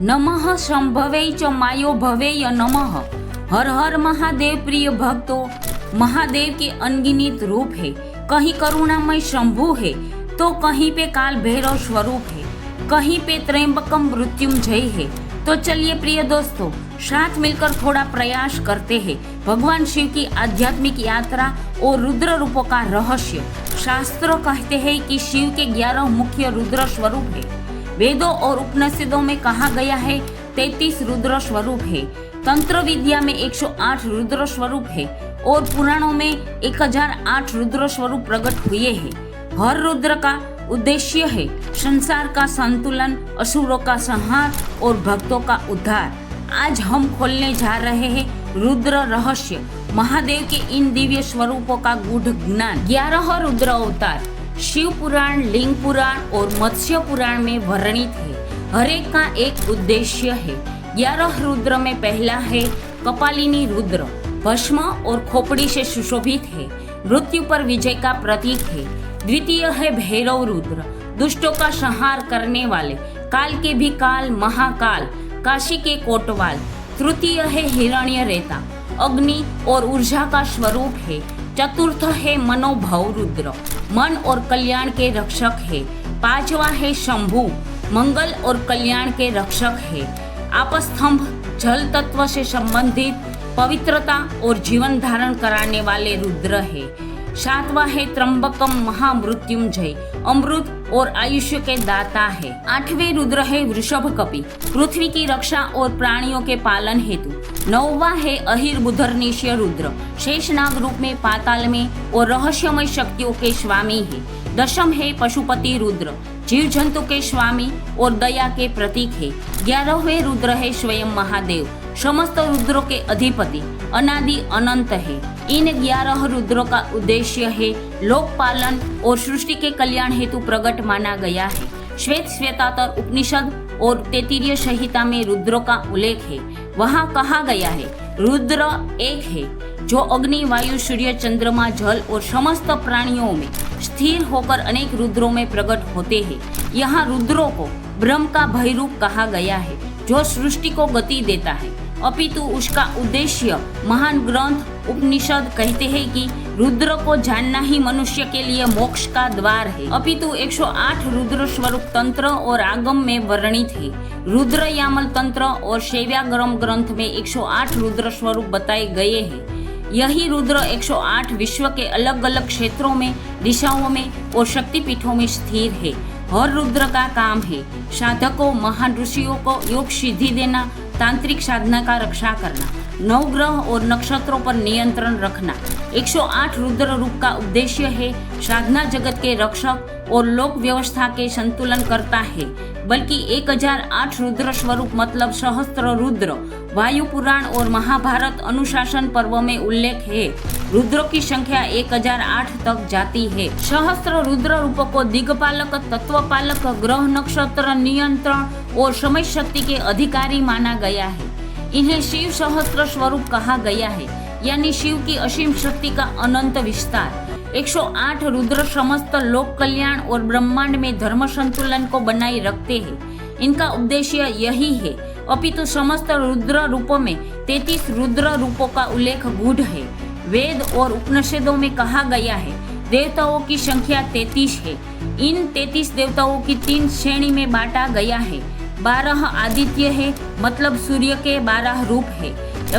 नमः शंभवे च मायो भवेय नमः। हर हर महादेव प्रिय भक्तों, महादेव के अनगिनत रूप है। कहीं करुणामय शंभु है तो कहीं पे काल भैरव स्वरूप है, कहीं पे त्र्यंबकम मृत्युंजय है। तो चलिए प्रिय दोस्तों, साथ मिलकर थोड़ा प्रयास करते हैं भगवान शिव की आध्यात्मिक यात्रा और रुद्र रूपों का रहस्य। शास्त्रों कहते हैं कि शिव के 11 मुख्य रुद्र स्वरूप है। वेदों और उपनिषदों में कहा गया है 33 रुद्र स्वरूप है। तंत्र विद्या में 108 रुद्र स्वरूप है और पुराणों में 1008 रुद्र स्वरूप प्रकट हुए हैं। हर रुद्र का उद्देश्य है संसार का संतुलन, असुरों का संहार और भक्तों का उद्धार। आज हम खोलने जा रहे हैं रुद्र रहस्य, महादेव के इन दिव्य स्वरूपों का गूढ़ ज्ञान। 11 रुद्र अवतार शिव पुराण, लिंग पुराण और मत्स्य पुराण में वर्णित है। हर एक का एक उद्देश्य है। 11 रुद्र में पहला है कपालिनी रुद्र, भस्म और खोपड़ी से सुशोभित है, मृत्यु पर विजय का प्रतीक है। द्वितीय है भैरव रुद्र, दुष्टों का संहार करने वाले, काल के भी काल, महाकाल, काशी के कोटवाल। तृतीय है हिरण्य रेता, अग्नि और ऊर्जा का स्वरूप है। चतुर्थ है मनोभव रुद्र, मन और कल्याण के रक्षक है। पांचवा है शंभु, मंगल और कल्याण के रक्षक है। आपस्तंभ, जल तत्व से संबंधित पवित्रता और जीवन धारण कराने वाले रुद्र है। सातवां है त्र्यंबकम महामृत्युंजय, अमृत और आयुष्य के दाता है। 8वें रुद्र है वृषभ कपि, पृथ्वी की रक्षा और प्राणियों के पालन हेतु। 9वां है अहिर्बुधर्निश्य रुद्र, शेषनाग रूप में पाताल में और रहस्यमय शक्तियों के स्वामी है। 10वां है पशुपति रुद्र, जीव जंतु के स्वामी और दया के प्रतीक है। 11वें रुद्र है स्वयं महादेव, समस्त रुद्रों के अधिपति, अनादि अनंत है। इन 11 रुद्रों का उद्देश्य है लोकपालन और सृष्टि के कल्याण हेतु प्रकट माना गया है। श्वेत श्वेतातर उपनिषद और तैत्तिरीय संहिता में रुद्रों का उल्लेख है। वहाँ कहा गया है रुद्र एक है जो अग्नि, वायु, सूर्य, चंद्रमा, जल और समस्त प्राणियों में स्थिर होकर अनेक रुद्रों में प्रकट होते हैं। यहाँ रुद्रों को ब्रह्म का भयरूप कहा गया है जो सृष्टि को गति देता है, अपितु उसका उद्देश्य महान ग्रंथ उपनिषद कहते हैं कि रुद्र को जानना ही मनुष्य के लिए मोक्ष का द्वार है। अपितु 108 रुद्र स्वरूप तंत्र और आगम में वर्णित है। रुद्र यामल तंत्र और शैव्यागम ग्रंथ में 108 रुद्र स्वरूप बताए गए हैं। यही रुद्र 108 विश्व के अलग अलग क्षेत्रों में, दिशाओं में और शक्तिपीठों में स्थिर है। हर रुद्र का काम है साधकों, महान ऋषियों को योग सिद्धि देना, तांत्रिक साधना का रक्षा करना, नवग्रह और नक्षत्रों पर नियंत्रण रखना। 108 रुद्र रूप का उद्देश्य है साधना जगत के रक्षक और लोक व्यवस्था के संतुलन करता है। बल्कि 1008 रुद्र स्वरूप मतलब सहस्त्र रुद्र वायु पुराण और महाभारत अनुशासन पर्व में उल्लेख है। रुद्रों की संख्या 1008 तक जाती है। सहस्त्र रुद्र रूपों को दिग्पालक, तत्वपालक, ग्रह नक्षत्र नियंत्रण और समय शक्ति के अधिकारी माना गया है। इन्हें शिव सहस्त्र स्वरूप कहा गया है, यानी शिव की असीम शक्ति का अनंत विस्तार। 108 रुद्र समस्त लोक कल्याण और ब्रह्मांड में धर्म संतुलन को बनाए रखते हैं। इनका उद्देश्य यही है। अपितु समस्त रुद्र रूपों में 33 रुद्र रूपों का उल्लेख गूढ़ है। वेद और उपनिषदों में कहा गया है देवताओं की संख्या 33 है। इन 33 देवताओं की 3 श्रेणी में बांटा गया है। 12 आदित्य है, मतलब सूर्य के 12 रूप है।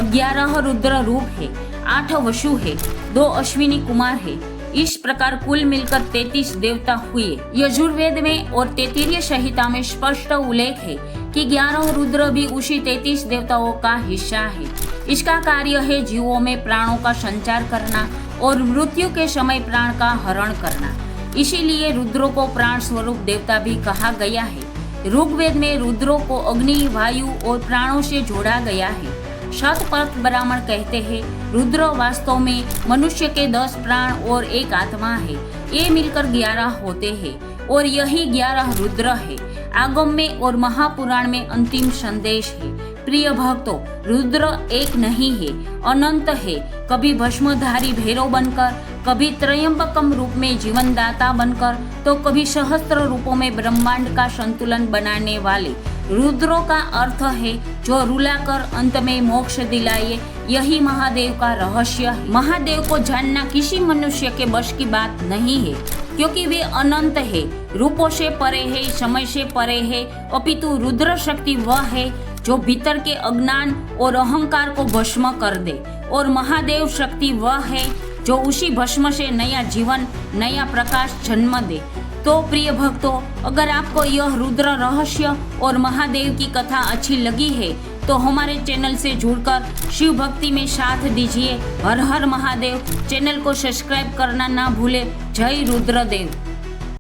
11 रुद्र रूप है, 8 वसु है, 2 अश्विनी कुमार है। इस प्रकार कुल मिलकर 33 देवता हुए। यजुर्वेद में और तैत्तिरीय संहिता में स्पष्ट उल्लेख है कि 11 रुद्र भी उसी 33 देवताओं का हिस्सा है। इसका कार्य है जीवों में प्राणों का संचार करना और मृत्यु के समय प्राण का हरण करना। इसीलिए रुद्रों को प्राण स्वरूप देवता भी कहा गया है। ऋग्वेद में रुद्रों को अग्नि, वायु और प्राणों से जोड़ा गया है। शतपथ ब्राह्मण कहते हैं रुद्र वास्तव में मनुष्य के 10 प्राण और एक आत्मा है। ये मिलकर 11 होते हैं और यही 11 रुद्र है। आगम में और महापुराण में अंतिम संदेश है। प्रिय भक्तों, रुद्र एक नहीं है, अनंत है। कभी भस्मधारी भैरव बनकर, कभी त्रयंबकम रूप में जीवनदाता बनकर, तो कभी सहस्त्र रूपों में ब्रह्मांड का संतुलन बनाने वाले। रुद्रों का अर्थ है जो रुलाकर अंत में मोक्ष दिलाए। यही महादेव का रहस्य है। महादेव को जानना किसी मनुष्य के बस की बात नहीं है, क्योंकि वे अनंत है, रूपों से परे है, समय से परे है। अपितु रुद्र शक्ति वह है जो भीतर के अज्ञान और अहंकार को भस्म कर दे, और महादेव शक्ति वह है जो उसी भस्म से नया जीवन, नया प्रकाश जन्म दे। तो प्रिय भक्तों, अगर आपको यह रुद्र रहस्य और महादेव की कथा अच्छी लगी है तो हमारे चैनल से जुड़कर शिव भक्ति में साथ दीजिए। हर हर महादेव। चैनल को सब्सक्राइब करना ना भूले। जय रुद्रदेव।